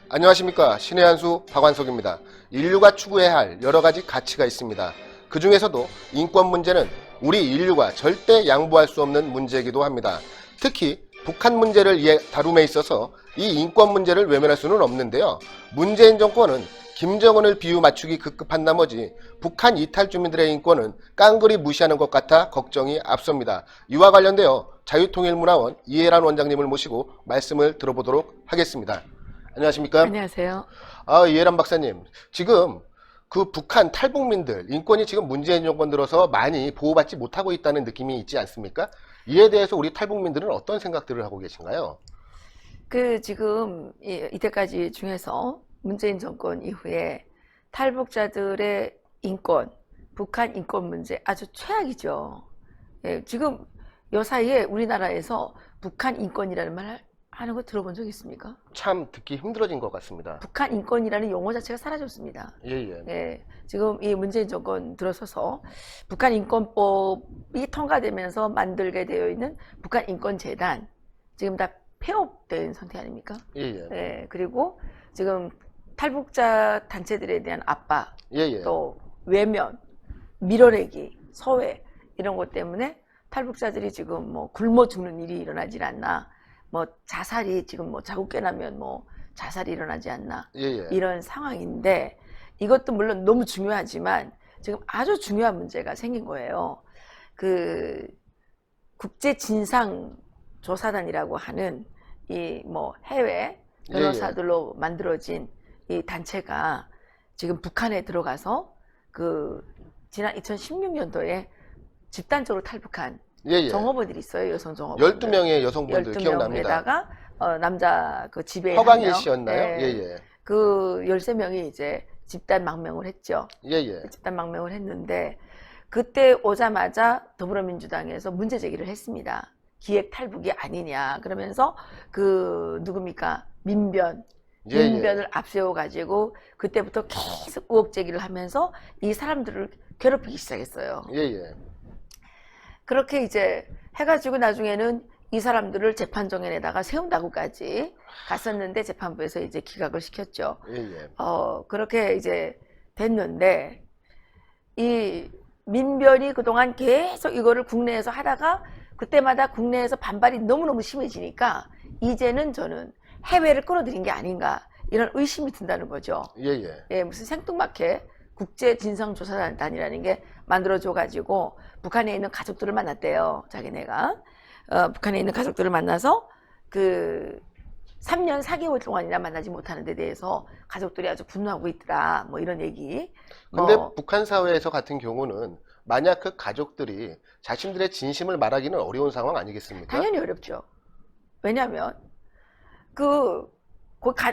안녕하십니까. 신의 한수 박완석입니다. 인류가 추구해야 할 여러 가지 가치가 있습니다. 그 중에서도 인권 문제는 우리 인류가 절대 양보할 수 없는 문제이기도 합니다. 특히 북한 문제를 다룸에 있어서 이 인권 문제를 외면할 수는 없는데요. 문재인 정권은 김정은을 비유 맞추기 급급한 나머지 북한 이탈 주민들의 인권은 깡그리 무시하는 것 같아 걱정이 앞섭니다. 이와 관련되어 자유통일문화원 이해란 원장님을 모시고 말씀을 들어보도록 하겠습니다. 안녕하십니까? 안녕하세요. 이해란 박사님, 지금 그 북한 탈북민들 인권이 지금 문재인 정권 들어서 많이 보호받지 못하고 있다는 느낌이 있지 않습니까? 이에 대해서 우리 탈북민들은 어떤 생각들을 하고 계신가요? 지금 이때까지 중에서 문재인 정권 이후에 탈북자들의 인권, 북한 인권 문제 아주 최악이죠. 지금 요 사이에 우리나라에서 북한 인권이라는 말 하는 거 들어본 적 있습니까? 참 듣기 힘들어진 것 같습니다. 북한 인권이라는 용어 자체가 사라졌습니다. 예. 지금 이 문재인 정권 들어서서 북한 인권법이 통과되면서 만들게 되어 있는 북한 인권재단 지금 다 폐업된 상태 아닙니까? 그리고 지금 탈북자 단체들에 대한 압박, 또 외면, 밀어내기, 소외 이런 것 때문에 탈북자들이 지금 뭐 굶어 죽는 일이 일어나질 않나, 뭐 자살이 지금 뭐 자국 깨나면 뭐 자살이 일어나지 않나 이런 상황인데, 이것도 물론 너무 중요하지만 지금 아주 중요한 문제가 생긴 거예요. 그 국제진상조사단이라고 하는 이 뭐 해외 변호사들로 만들어진 이 단체가 지금 북한에 들어가서 그 지난 2016년도에 집단적으로 탈북한 정업원들이 있어요. 여성 정업원들 12명의 여성분들 12명에다가 기억납니다. 남자 그 집에 허광일 씨였나요? 그 13명이 이제 집단 망명을 했죠. 집단 망명을 했는데, 그때 오자마자 더불어민주당에서 문제 제기를 했습니다. 기획 탈북이 아니냐 그러면서 그 누굽니까 민변을 앞세워 가지고 그때부터 계속 의혹 제기를 하면서 이 사람들을 괴롭히기 시작했어요. 그렇게 이제 해가지고 나중에는 이 사람들을 재판정연에다가 세운다고까지 갔었는데 재판부에서 이제 기각을 시켰죠. 그렇게 이제 됐는데, 이 민변이 그동안 계속 이거를 국내에서 하다가 그때마다 국내에서 반발이 너무너무 심해지니까 이제는 저는 해외를 끌어들인 게 아닌가 이런 의심이 든다는 거죠. 무슨 생뚱맞게 국제진상조사단이라는 게 만들어져 가지고 북한에 있는 가족들을 만났대요. 자기네가 북한에 있는 가족들을 만나서 그 3년 4개월 동안이나 만나지 못하는 데 대해서 가족들이 아주 분노하고 있더라, 뭐 이런 얘기. 근데 북한 사회에서 같은 경우는 만약 그 가족들이 자신들의 진심을 말하기는 어려운 상황 아니겠습니까? 당연히 어렵죠. 왜냐하면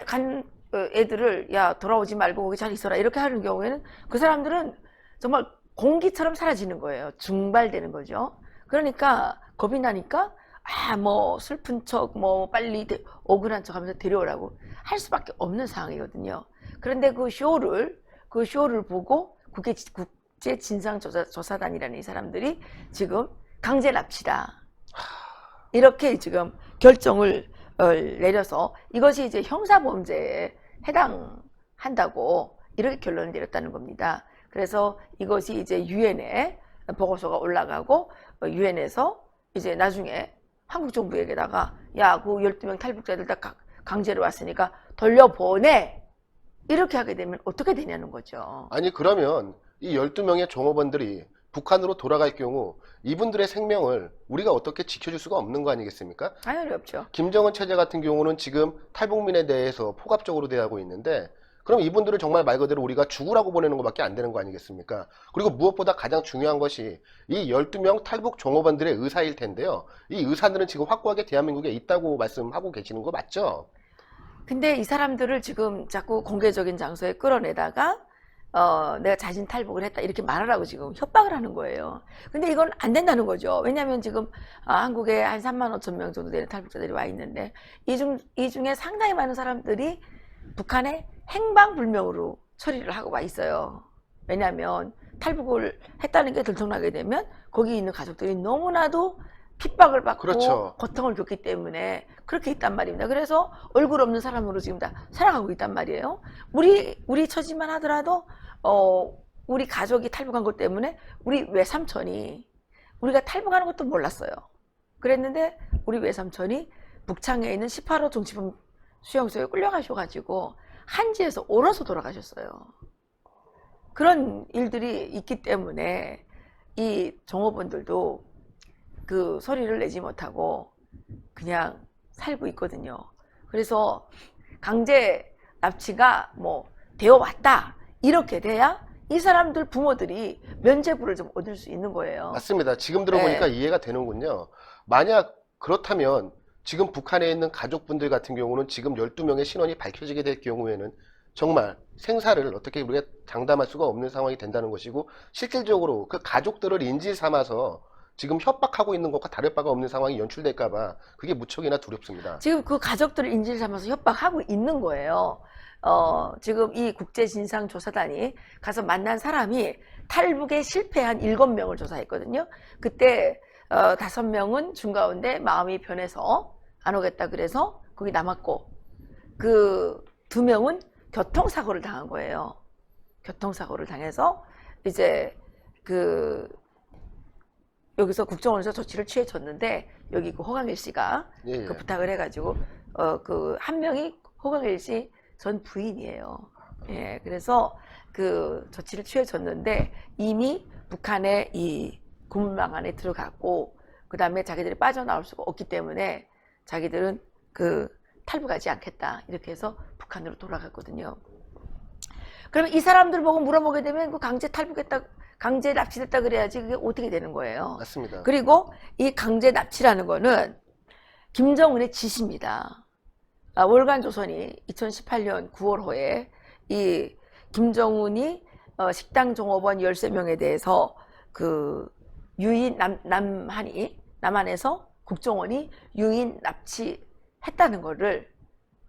간 애들을 야 돌아오지 말고 거기 잘 있어라 이렇게 하는 경우에는 그 사람들은 정말 공기처럼 사라지는 거예요. 증발되는 거죠. 그러니까 겁이 나니까 뭐 슬픈 척, 뭐 빨리 억울한 척 하면서 데려오라고 할 수밖에 없는 상황이거든요. 그런데 그 쇼를 보고 국제진상조사단이라는 이 사람들이 지금 강제 납치다 이렇게 지금 결정을 내려서 이것이 이제 형사범죄에 해당한다고 이렇게 결론을 내렸다는 겁니다. 그래서 이것이 이제 유엔에 보고서가 올라가고 유엔에서 이제 나중에 한국 정부에게다가 야, 그 12명 탈북자들 다 강제로 왔으니까 돌려보내 이렇게 하게 되면 어떻게 되냐는 거죠. 아니 그러면 이 12명의 종업원들이 북한으로 돌아갈 경우 이분들의 생명을 우리가 어떻게 지켜줄 수가 없는 거 아니겠습니까? 당연히 없죠. 김정은 체제 같은 경우는 지금 탈북민에 대해서 포괄적으로 대하고 있는데, 그럼 이분들을 정말 말 그대로 우리가 죽으라고 보내는 것밖에 안 되는 거 아니겠습니까? 그리고 무엇보다 가장 중요한 것이 이 12명 탈북 종업원들의 의사일 텐데요. 이 의사들은 지금 확고하게 대한민국에 있다고 말씀하고 계시는 거 맞죠? 근데 이 사람들을 지금 자꾸 공개적인 장소에 끌어내다가 내가 자진 탈북을 했다 이렇게 말하라고 지금 협박을 하는 거예요. 근데 이건 안 된다는 거죠. 왜냐하면 지금 한국에 한 3만 5천 명 정도 되는 탈북자들이 와 있는데 이 중에 상당히 많은 사람들이 북한에 행방불명으로 처리를 하고 와 있어요. 왜냐하면 탈북을 했다는 게 들통나게 되면 거기 있는 가족들이 너무나도 핍박을 받고 그렇죠. 고통을 겪기 때문에 그렇게 있단 말입니다. 그래서 얼굴 없는 사람으로 지금 다 살아가고 있단 말이에요. 우리 처지만 하더라도 우리 가족이 탈북한 것 때문에 우리 외삼촌이 우리가 탈북하는 것도 몰랐어요. 그랬는데 우리 외삼촌이 북창에 있는 18호 정치범 수용소에 끌려가셔가지고 한지에서 얼어서 돌아가셨어요. 그런 일들이 있기 때문에 이 종업원들도 그 소리를 내지 못하고 그냥 살고 있거든요. 그래서 강제 납치가 뭐 되어 왔다 이렇게 돼야 이 사람들 부모들이 면죄부를 좀 얻을 수 있는 거예요. 맞습니다. 지금 들어보니까 네. 이해가 되는군요. 만약 그렇다면 지금 북한에 있는 가족분들 같은 경우는 지금 12명의 신원이 밝혀지게 될 경우에는 정말 생사를 어떻게 우리가 장담할 수가 없는 상황이 된다는 것이고, 실질적으로 그 가족들을 인질 삼아서 지금 협박하고 있는 것과 다를 바가 없는 상황이 연출될까 봐 그게 무척이나 두렵습니다. 지금 그 가족들을 인질 삼아서 협박하고 있는 거예요. 지금 이 국제진상조사단이 가서 만난 사람이 탈북에 실패한 7명을 조사했거든요. 그때 5명은 중가운데 마음이 변해서 안 오겠다 그래서 거기 남았고, 그 2명은 교통사고를 당한 거예요. 교통사고를 당해서 이제 그 여기서 국정원에서 조치를 취해줬는데, 여기 그 호강일 씨가 예, 그 예. 부탁을 해가지고 그 한 명이 호강일 씨 전 부인이에요. 예, 그래서 그 조치를 취해줬는데 이미 북한의 이 고문망 안에 들어갔고, 그 다음에 자기들이 빠져나올 수가 없기 때문에 자기들은 그 탈북하지 않겠다 이렇게 해서 북한으로 돌아갔거든요. 그러면 이 사람들 보고 물어보게 되면 그 강제 탈북했다, 강제 납치됐다 그래야지 그게 어떻게 되는 거예요. 맞습니다. 그리고 이 강제 납치라는 거는 김정은의 지시입니다. 월간조선이 2018년 9월호에 이 김정은이 식당 종업원 13명에 대해서 그 유인 남한에서 국정원이 유인 납치했다는 거를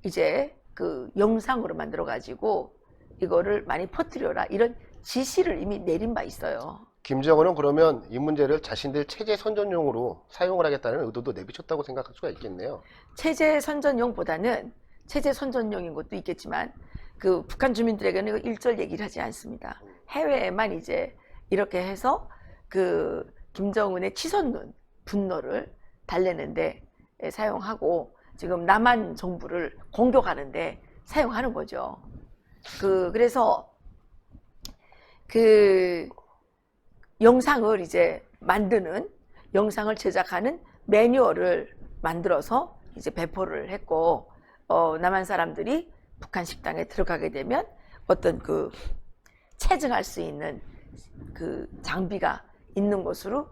이제 그 영상으로 만들어 가지고 이거를 많이 퍼뜨려라 이런 지시를 이미 내린 바 있어요. 김정은은 그러면 이 문제를 자신들 체제 선전용으로 사용을 하겠다는 의도도 내비쳤다고 생각할 수가 있겠네요. 체제 선전용보다는 체제 선전용인 것도 있겠지만 그 북한 주민들에게는 일절 얘기를 하지 않습니다. 해외에만 이제 이렇게 해서 그 김정은의 치솟는 분노를 달래는데 사용하고, 지금 남한 정부를 공격하는데 사용하는 거죠. 그래서 그 영상을 이제 만드는, 영상을 제작하는 매뉴얼을 만들어서 이제 배포를 했고, 남한 사람들이 북한 식당에 들어가게 되면 어떤 그 체증할 수 있는 그 장비가 있는 곳으로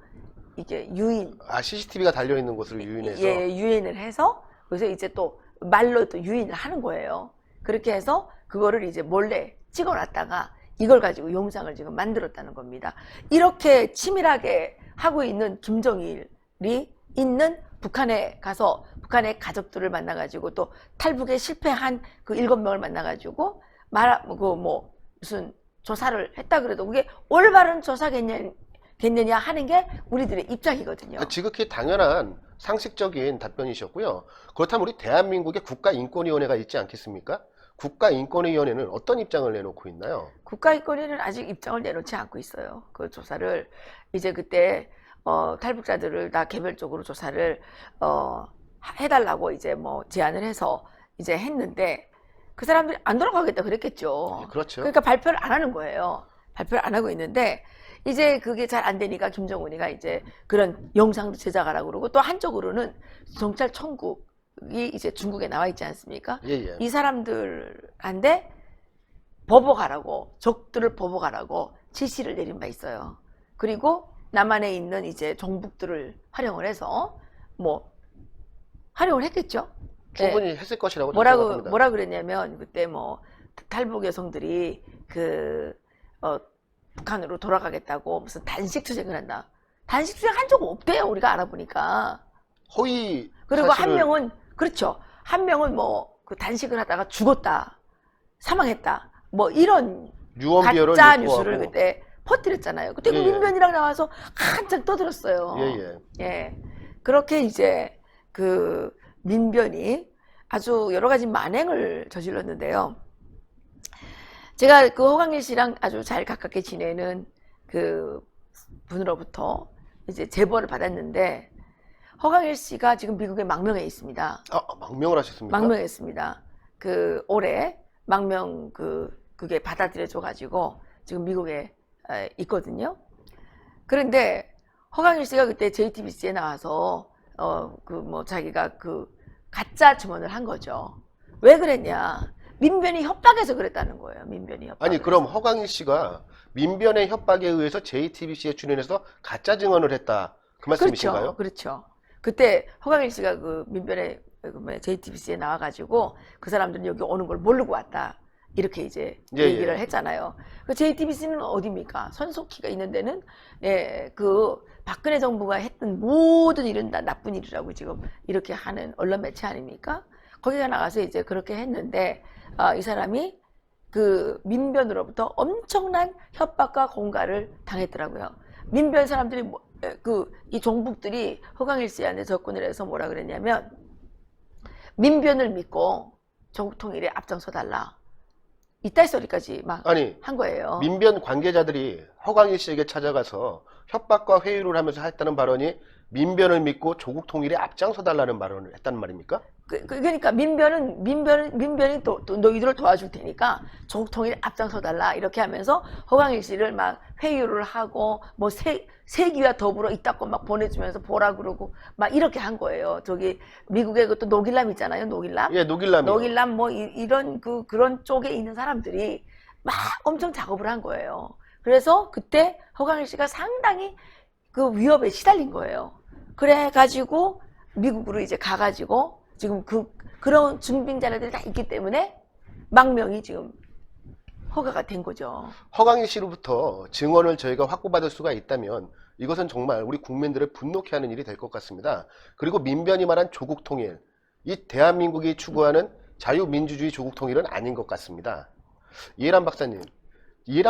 이게 유인, CCTV가 달려 있는 곳을 유인해서. 예, 유인을 해서 그래서 이제 또 말로 또 유인을 하는 거예요. 그렇게 해서 그거를 이제 몰래 찍어놨다가 이걸 가지고 영상을 지금 만들었다는 겁니다. 이렇게 치밀하게 하고 있는 김정일이 있는 북한에 가서 북한의 가족들을 만나가지고 또 탈북에 실패한 그 7명을 만나가지고 무슨 조사를 했다 그래도 그게 올바른 조사겠느냐 하는 게 우리들의 입장이거든요. 그러니까 지극히 당연한 상식적인 답변이셨고요. 그렇다면 우리 대한민국의 국가인권위원회가 있지 않겠습니까? 국가인권위원회는 어떤 입장을 내놓고 있나요? 국가인권위는 아직 입장을 내놓지 않고 있어요. 그 조사를 이제 그때 탈북자들을 다 개별적으로 조사를 해달라고 이제 뭐 제안을 해서 이제 했는데 그 사람들이 안 돌아가겠다 그랬겠죠. 예, 그렇죠. 그러니까 발표를 안 하는 거예요. 발표를 안 하고 있는데 이제 그게 잘 안 되니까 김정은이가 이제 그런 영상도 제작하라고 그러고, 또 한쪽으로는 정찰 천국이 이제 중국에 나와 있지 않습니까? 예, 예. 이 사람들한테 보복하라고, 적들을 보복하라고 지시를 내린 바 있어요. 그리고 남한에 있는 이제 종북들을 활용을 해서 활용을 했겠죠. 충분히 네. 했을 것이라고 생각합니다. 뭐라 그랬냐면 그때 탈북 여성들이 북한으로 돌아가겠다고 무슨 단식 투쟁을 한다. 단식 투쟁 한 적 없대요. 우리가 알아보니까. 허위 그리고 사실을... 한 명은 그렇죠. 한 명은 그 단식을 하다가 죽었다, 사망했다, 이런 유언비어를 가짜 유포하고. 뉴스를 그때 퍼뜨렸잖아요. 그때 예, 예. 민변이랑 나와서 한창 떠들었어요. 예, 예. 예. 그렇게 이제 그 민변이 아주 여러 가지 만행을 저질렀는데요. 제가 그 허광일 씨랑 아주 잘 가깝게 지내는 그 분으로부터 이제 제보를 받았는데, 허광일 씨가 지금 미국에 망명해 있습니다. 망명을 하셨습니까? 망명했습니다. 그 올해 망명 그게 받아들여져 가지고 지금 미국에 있거든요. 그런데 허광일 씨가 그때 JTBC에 나와서 그 뭐 자기가 그 가짜 증언을 한 거죠. 왜 그랬냐? 민변이 협박해서 그랬다는 거예요. 민변이 협박. 아니 그럼 허광일 씨가 민변의 협박에 의해서 JTBC에 출연해서 가짜 증언을 했다 그 말씀이신가요? 그렇죠. 그때 허광일 씨가 그 민변의 JTBC에 나와가지고 그 사람들은 여기 오는 걸 모르고 왔다. 이렇게 이제 얘기를 했잖아요. 그 JTBC는 어디입니까? 손석희가 있는 데는 그 박근혜 정부가 했던 모든 일은 다 나쁜 일이라고 지금 이렇게 하는 언론 매체 아닙니까? 거기가 나가서 이제 그렇게 했는데 이 사람이 그 민변으로부터 엄청난 협박과 공갈을 당했더라고요. 민변 사람들이 이 종북들이 허광일 씨한테 접근을 해서 뭐라 그랬냐면, 민변을 믿고 조국 통일에 앞장서 달라. 이따위 소리까지 막 한 거예요. 민변 관계자들이 허광일 씨에게 찾아가서 협박과 회유를 하면서 했다는 발언이 민변을 믿고 조국 통일에 앞장서 달라는 발언을 했다는 말입니까? 그러니까 민변이 또 너희들을 도와줄 테니까 조국 통일에 앞장서 달라 이렇게 하면서 허광일 씨를 막 회유를 하고 뭐 세기와 더불어 이따고 막 보내주면서 보라 그러고 막 이렇게 한 거예요. 저기 미국에 그것도 노길남 있잖아요. 노길남. 예, 노길남이요. 노길남 뭐 이런 그런 쪽에 있는 사람들이 막 엄청 작업을 한 거예요. 그래서 그때 허광일 씨가 상당히 그 위협에 시달린 거예요. 그래가지고 미국으로 이제 가가지고 지금 그런 증빙 자료들이 다 있기 때문에 망명이 지금 허가가 된 거죠. 허광일 씨로부터 증언을 저희가 확보받을 수가 있다면 이것은 정말 우리 국민들을 분노케 하는 일이 될 것 같습니다. 그리고 민변이 말한 조국 통일, 이 대한민국이 추구하는 자유민주주의 조국 통일은 아닌 것 같습니다. 이해란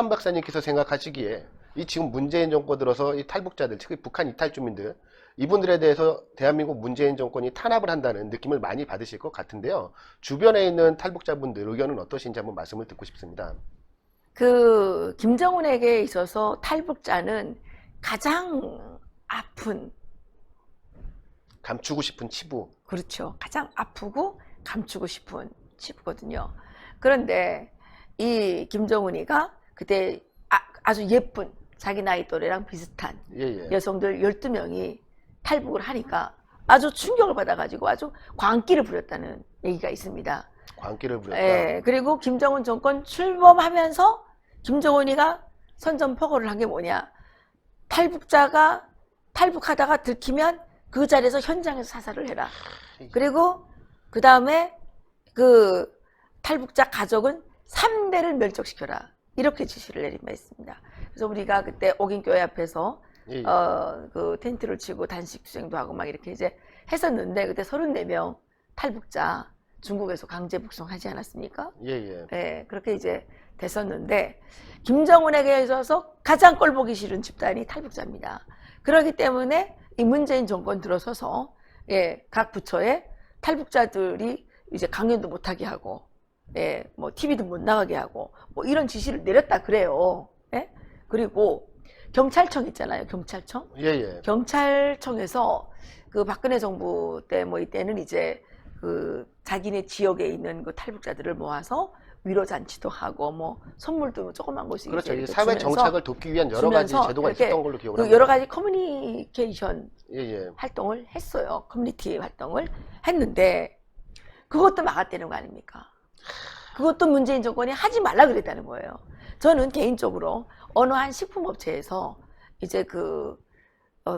박사님께서 생각하시기에 이 지금 문재인 정권 들어서 이 탈북자들, 특히 북한 이탈 주민들, 이분들에 대해서 대한민국 문재인 정권이 탄압을 한다는 느낌을 많이 받으실 것 같은데요. 주변에 있는 탈북자분들 의견은 어떠신지 한번 말씀을 듣고 싶습니다. 그 김정은에게 있어서 탈북자는 가장 아픈, 감추고 싶은 치부. 그렇죠. 가장 아프고 감추고 싶은 치부거든요. 그런데 이 김정은이가 그때 아주 예쁜 자기 나이 또래랑 비슷한 여성들 12명이 탈북을 하니까 아주 충격을 받아가지고 아주 광기를 부렸다는 얘기가 있습니다. 광기를 부렸다. 예, 그리고 김정은 정권 출범하면서 김정은이가 선전포고를 한 게 뭐냐. 탈북자가 탈북하다가 들키면 그 자리에서 현장에서 사살을 해라. 그리고 그 다음에 그 탈북자 가족은 3대를 멸족시켜라. 이렇게 지시를 내린 바 있습니다. 그래서 우리가 그때 옥인교회 앞에서 그 텐트를 치고 단식 투쟁도 하고 막 이렇게 이제 했었는데, 그때 34명 탈북자 중국에서 강제 북송하지 않았습니까? 예, 그렇게 이제 됐었는데, 김정은에게 있어서 가장 꼴보기 싫은 집단이 탈북자입니다. 그렇기 때문에 이 문재인 정권 들어서서 각 부처에 탈북자들이 이제 강연도 못하게 하고, 뭐 TV도 못 나가게 하고, 뭐 이런 지시를 내렸다 그래요. 그리고 경찰청 있잖아요. 경찰청. 경찰청에서 그 박근혜 정부 때 뭐 이때는 이제 그 자기네 지역에 있는 그 탈북자들을 모아서 위로 잔치도 하고 뭐 선물도 조그만 곳이 그렇죠. 이제 사회 정착을 돕기 위한 여러 가지 제도가 있었던 걸로 기억을 합니다. 여러 가지 커뮤니케이션 활동을 했어요. 커뮤니티 활동을 했는데 그것도 막았다는 거 아닙니까? 그것도 문재인 정권이 하지 말라 그랬다는 거예요. 저는 개인적으로 어느 한 식품업체에서 이제 그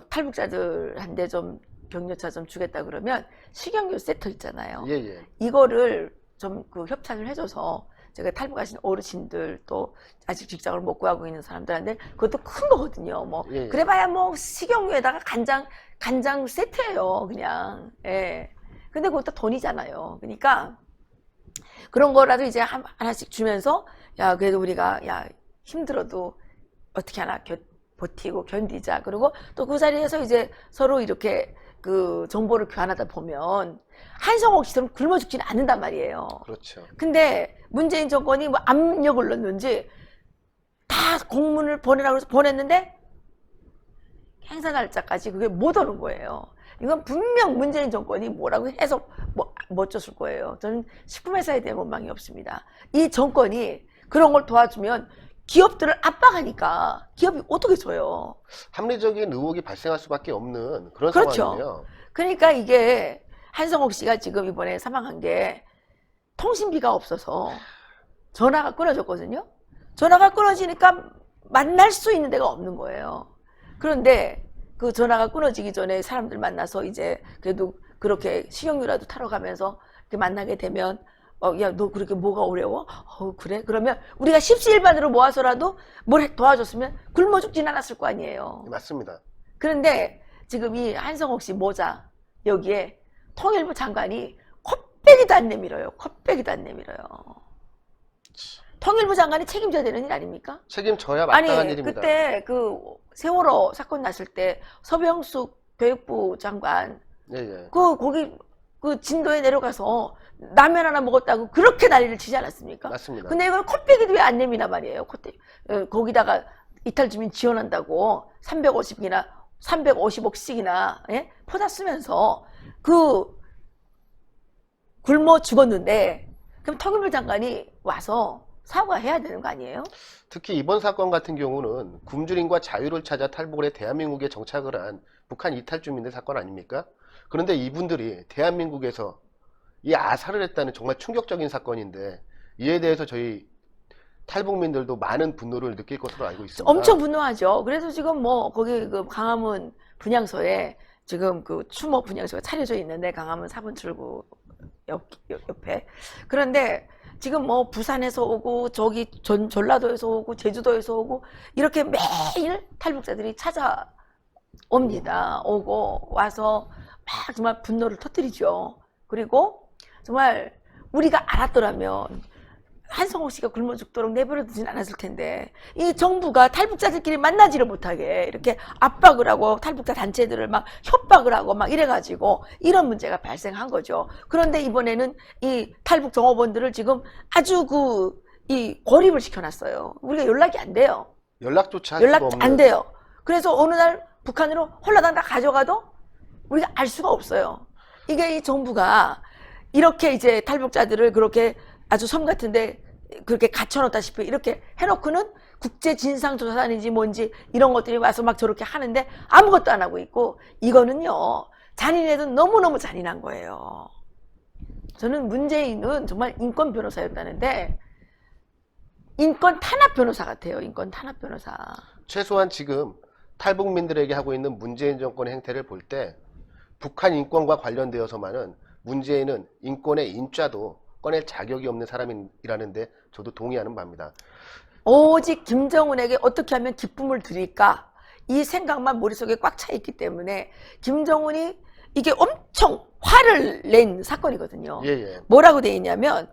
탈북자들한테 좀 격려차 좀 주겠다 그러면 식용유 세트 있잖아요. 이거를 좀 그 협찬을 해줘서 제가 탈북하신 어르신들 또 아직 직장을 못 구하고 있는 사람들한테 그것도 큰 거거든요. 뭐 그래봐야 뭐 식용유에다가 간장 세트예요, 그냥. 근데 그것도 돈이잖아요. 그러니까 그런 거라도 이제 하나씩 주면서 야 그래도 우리가 야 힘들어도 어떻게 하나 버티고 견디자. 그리고 또 그 자리에서 이제 서로 이렇게 그 정보를 교환하다 보면 한성옥 씨처럼 굶어 죽지는 않는단 말이에요. 그렇죠. 근데 문재인 정권이 뭐 압력을 넣는지 다 공문을 보내라고 해서 보냈는데 행사 날짜까지 그게 못 오는 거예요. 이건 분명 문재인 정권이 뭐라고 해서 못 줬을 거예요. 저는 식품회사에 대한 원망이 없습니다. 이 정권이 그런 걸 도와주면 기업들을 압박하니까 기업이 어떻게 줘요? 합리적인 의혹이 발생할 수밖에 없는 그런 그렇죠. 상황이에요. 그러니까 이게 한성옥 씨가 지금 이번에 사망한 게 통신비가 없어서 전화가 끊어졌거든요. 전화가 끊어지니까 만날 수 있는 데가 없는 거예요. 그런데 그 전화가 끊어지기 전에 사람들 만나서 이제 그래도 그렇게 식용유라도 타러 가면서 이렇게 만나게 되면 야, 너 그렇게 뭐가 어려워? 그래? 그러면 우리가 십시일반으로 모아서라도 뭘 도와줬으면 굶어 죽진 않았을 거 아니에요. 맞습니다. 그런데 지금 이 한성옥 씨 모자 여기에 통일부 장관이 콧배기도 안 내밀어요. 콧배기도 안 내밀어요. 통일부 장관이 책임져야 되는 일 아닙니까? 책임져야 마땅한 아니, 일입니다. 그때 그 세월호 사건 났을 때 서병숙 교육부 장관 예, 예. 거기 그 진도에 내려가서 라면 하나 먹었다고 그렇게 난리를 치지 않았습니까? 맞습니다. 근데 이걸 콧배기도 왜 안 내미나 말이에요. 거기다가 이탈 주민 지원한다고 350억씩이나 예? 포다 쓰면서 그 굶어 죽었는데 그럼 통일부 장관이 와서 사과해야 되는 거 아니에요? 특히 이번 사건 같은 경우는 굶주림과 자유를 찾아 탈북을 해 대한민국에 정착을 한 북한 이탈 주민들 사건 아닙니까? 그런데 이분들이 대한민국에서 이 아사를 했다는 정말 충격적인 사건인데 이에 대해서 저희 탈북민들도 많은 분노를 느낄 것으로 알고 있습니다. 엄청 분노하죠. 그래서 지금 뭐 거기 그 강화문 분향소에 지금 그 추모 분향소가 차려져 있는데 강화문 4번 출구 옆에. 그런데 지금 뭐 부산에서 오고 저기 전라도에서 오고 제주도에서 오고 이렇게 매일 탈북자들이 찾아옵니다. 오고 와서 막 정말 분노를 터뜨리죠. 그리고 정말 우리가 알았더라면 한성옥 씨가 굶어 죽도록 내버려 두진 않았을 텐데 이 정부가 탈북자들끼리 만나지를 못하게 이렇게 압박을 하고 탈북자 단체들을 막 협박을 하고 막 이래가지고 이런 문제가 발생한 거죠. 그런데 이번에는 이 탈북 종업원들을 지금 아주 이 고립을 시켜놨어요. 우리가 연락이 안 돼요. 연락조차 할 수가 연락 없는. 안 돼요. 그래서 어느 날 북한으로 홀라당 다 가져가도 우리가 알 수가 없어요. 이게 이 정부가 이렇게 이제 탈북자들을 그렇게 아주 섬 같은데 그렇게 갇혀놓다시피 이렇게 해놓고는 국제진상조사단인지 뭔지 이런 것들이 와서 막 저렇게 하는데 아무것도 안 하고 있고 이거는요 잔인해도 너무너무 잔인한 거예요. 저는 문재인은 정말 인권 변호사였다는데 인권 탄압 변호사 같아요. 인권 탄압 변호사. 최소한 지금 탈북민들에게 하고 있는 문재인 정권의 행태를 볼 때 북한 인권과 관련되어서만은 문재인은 인권의 인자도 꺼낼 자격이 없는 사람이라는데 저도 동의하는 바입니다. 오직 김정은에게 어떻게 하면 기쁨을 드릴까 이 생각만 머릿속에 꽉 차 있기 때문에 김정은이 이게 엄청 화를 낸 사건이거든요. 예, 예. 뭐라고 돼 있냐면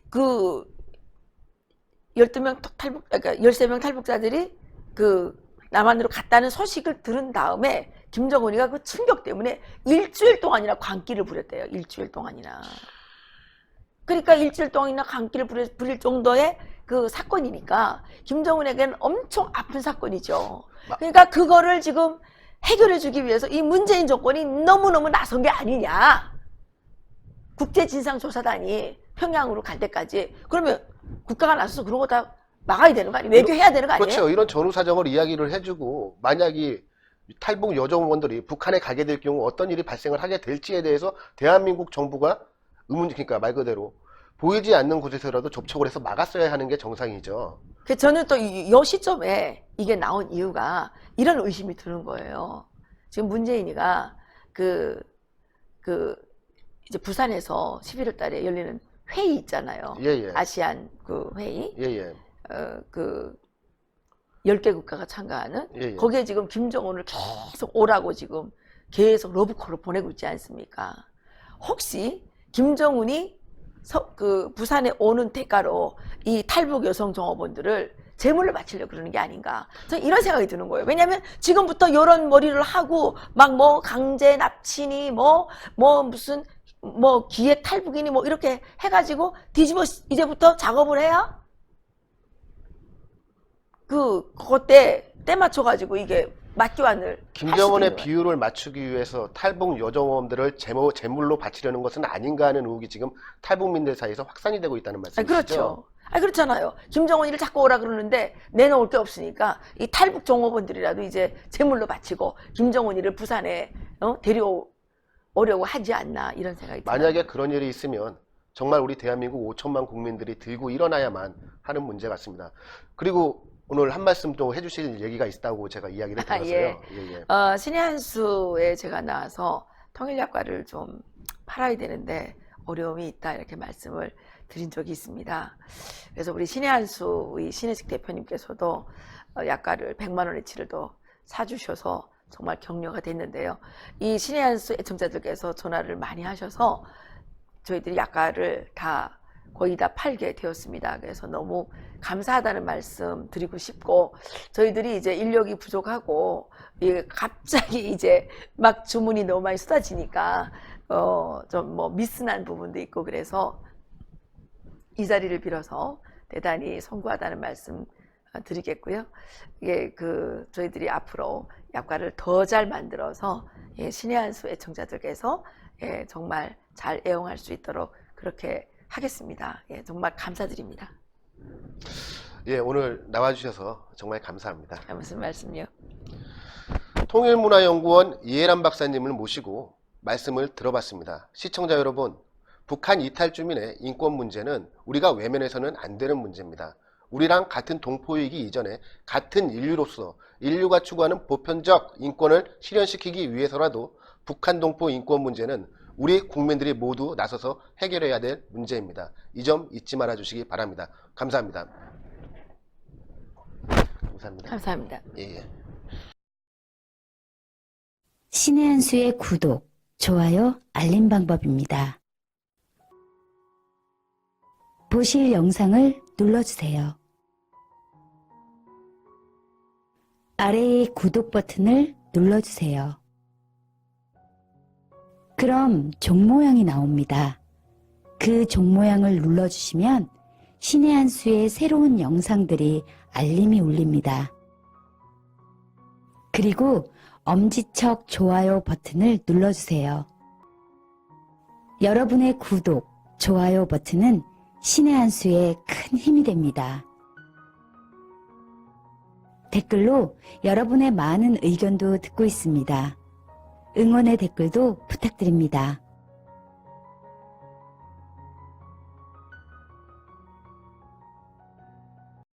그 12명 탈북 그러니까 13명 탈북자들이 그 남한으로 갔다는 소식을 들은 다음에 김정은이가 그 충격 때문에 일주일 동안이나 광기를 부렸대요. 일주일 동안이나. 그러니까 일주일 동안이나 광기를 부릴 정도의 그 사건이니까 김정은에게는 엄청 아픈 사건이죠. 그러니까 그거를 지금 해결해 주기 위해서 이 문재인 정권이 너무너무 나선 게 아니냐. 국제진상조사단이 평양으로 갈 때까지 그러면 국가가 나서서 그런 거 다 막아야 되는 거 아니에요? 외교해야 되는 거 아니에요? 그렇죠. 이런 전후 사정을 이야기를 해주고 만약에 탈북 여정원들이 북한에 가게 될 경우 어떤 일이 발생을 하게 될지에 대해서 대한민국 정부가 그러니까 말 그대로 보이지 않는 곳에서라도 접촉을 해서 막았어야 하는 게 정상이죠. 저는 또 이 시점에 이게 나온 이유가 이런 의심이 드는 거예요. 지금 문재인이가 이제 부산에서 11월 달에 열리는 회의 있잖아요. 예, 예. 아시안 그 회의. 예, 예. 10개 국가가 참가하는 예, 예. 거기에 지금 김정은을 계속 오라고 지금 계속 러브콜을 보내고 있지 않습니까? 혹시 김정은이 부산에 오는 대가로 이 탈북 여성 종업원들을 제물로 바치려고 그러는 게 아닌가. 저는 이런 생각이 드는 거예요. 왜냐하면 지금부터 이런 머리를 하고 막 뭐 강제 납치니 뭐 무슨 뭐 기획 탈북이니 뭐 이렇게 해가지고 뒤집어 이제부터 작업을 해야 그때 맞춰가지고 이게 맞교환을 김정은의 비율을 맞추기 위해서 탈북 여정원들을 제물로 바치려는 것은 아닌가 하는 의혹이 지금 탈북민들 사이에서 확산이 되고 있다는 말씀이시죠? 그렇죠. 그렇잖아요. 김정은이를 자꾸 오라 그러는데 내놓을 게 없으니까 이 탈북 종업원들이라도 이제 제물로 바치고 김정은이를 부산에 데려오려고 하지 않나 이런 생각이 들어요. 만약에 그런 일이 있으면 정말 우리 대한민국 5천만 국민들이 들고 일어나야만 하는 문제 같습니다. 그리고 오늘 한 말씀 또 해주실 얘기가 있다고 제가 이야기를 들었어요. 예. 신의 한 수에 제가 나와서 통일약과를 좀 팔아야 되는데 어려움이 있다 이렇게 말씀을 드린 적이 있습니다. 그래서 우리 신의 한 수 신혜식 대표님께서도 약과를 100만 원어치를 더 사주셔서 정말 격려가 됐는데요. 이 신의 한 수 애청자들께서 전화를 많이 하셔서 저희들이 약과를 다 거의 다 팔게 되었습니다. 그래서 너무 감사하다는 말씀 드리고 싶고, 저희들이 이제 인력이 부족하고 갑자기 이제 막 주문이 너무 많이 쏟아지니까 좀 뭐 미스난 부분도 있고, 그래서 이 자리를 빌어서 대단히 송구하다는 말씀 드리겠고요. 저희들이 앞으로 약과를 더 잘 만들어서 신의 한 수 애청자들께서 정말 잘 애용할 수 있도록 그렇게 하겠습니다. 정말 감사드립니다. 오늘 나와주셔서 정말 감사합니다. 무슨 말씀요? 통일문화연구원 이해란 박사님을 모시고 말씀을 들어봤습니다. 시청자 여러분, 북한 이탈 주민의 인권 문제는 우리가 외면해서는 안 되는 문제입니다. 우리랑 같은 동포이기 이전에 같은 인류로서 인류가 추구하는 보편적 인권을 실현시키기 위해서라도 북한 동포 인권 문제는 우리 국민들이 모두 나서서 해결해야 될 문제입니다. 이 점 잊지 말아 주시기 바랍니다. 감사합니다. 감사합니다. 신의 한 수의 구독, 좋아요, 알림 방법입니다. 보실 영상을 눌러주세요. 아래의 구독 버튼을 눌러주세요. 그럼 종 모양이 나옵니다. 그 종 모양을 눌러주시면 신의 한 수의 새로운 영상들이 알림이 울립니다. 그리고 엄지척 좋아요 버튼을 눌러주세요. 여러분의 구독, 좋아요 버튼은 신의 한 수에 큰 힘이 됩니다. 댓글로 여러분의 많은 의견도 듣고 있습니다. 응원의 댓글도 부탁드립니다.